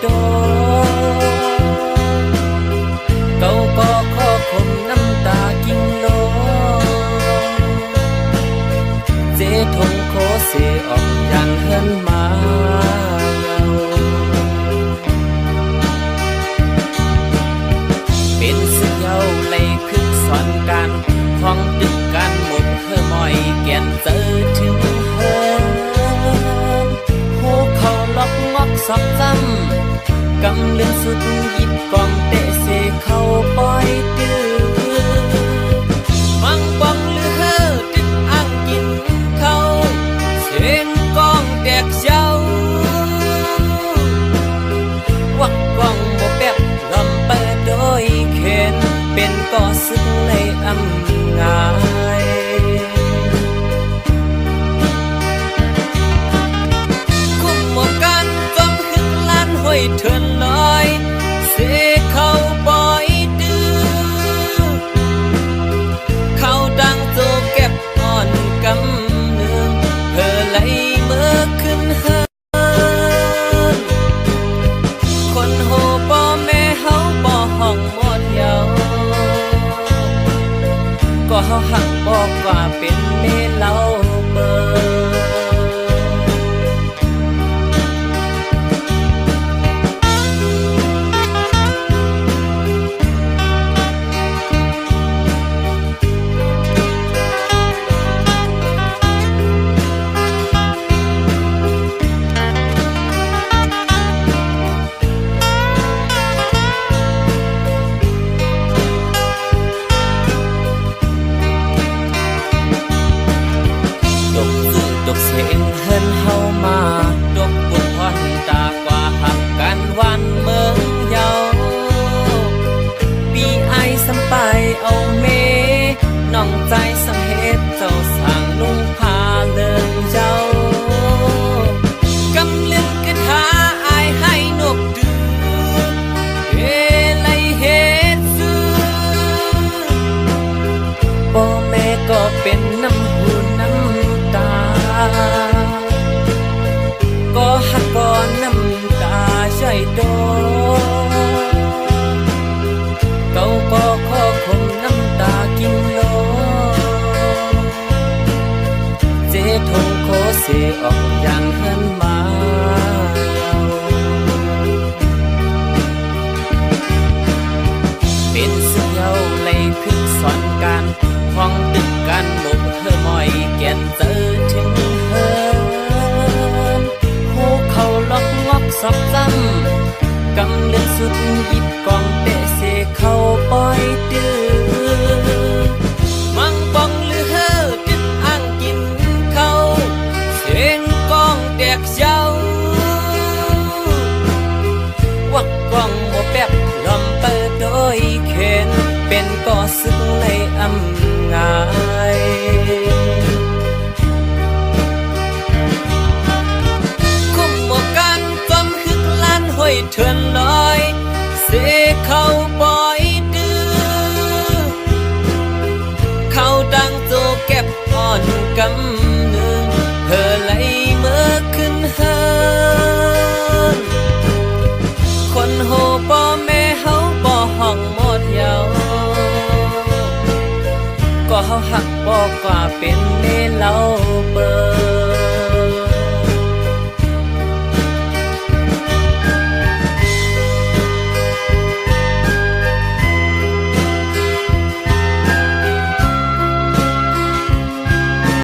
โตเก่าก็ขอคมน้ำตากิ่งโลเจทงโคเสออกยันเฮินมาเป็นสึกเยาไหลขึ้นสอนการห้องดึกการหมดเพื่อมอยแก่นเจอถึงเฮินหูเขาล็อกงอกสอบจำกำเลื่อนสุดหยิบกองเตะเสเข้าปล่อยดื้อมังปองหรือเฮอติดอ่างกินเขาเส้นกองแตกเจ้าวักกองโมแป๊บลำเปิดโดยเข็นเป็นก่อสึกในอำงายคุ้มหมวกกันจมหึกล้านห้อยเถินลอยเสเข้าปล่อยดื้อเขาดังโจเก็บอ่อนกำเนืองเธอไหลเมื่อขึ้นเฮินคนโหป่อแม่เฮาป่อห้องหมดเยาก็เฮาหักบอกว่าเป็นเมเล่าเบอดกเสียงเฮินเฮามาดกบุญพรตากว่าหักกันวันเมืองเยาปีไอสัมไปเอาเมน้องใจสังเหตุเจ้าสั่งลุงพาเลิงเจ้ากำลึงกระทาอายให้นกดื้อเฮไลเฮ็ดซื้อพ่อแม่ก็เป็นน้ำหูน้ำตาก็หักก่อนน้ำตาใจโตเก่าก็ขอคมน้ำตากิ่งโลเจทงโคเสออกยันเฮินมาเป็นสึกเยาไหลขึ้นสอนการห้องดึกการหมกเฮอมอยแก่นเจอถึงเฮินหูเขาล็อกงอกสอบจำกำเลื่อนสุดหยิบกองเตะเสเข้าปล่อยดื้อมังปองหรือเฮอติดอ่างกินเขาเส้นกองแตกเจ้าวักกองโมแป๊บลำเปิดโดยเข็นเป็นก่อสึกในอำงายคุ้มหมวกกันจมหึกล้านห้อยเถินลอยเสเข้าปล่อยดื้อเขาดังโจเก็บอ่อนกำ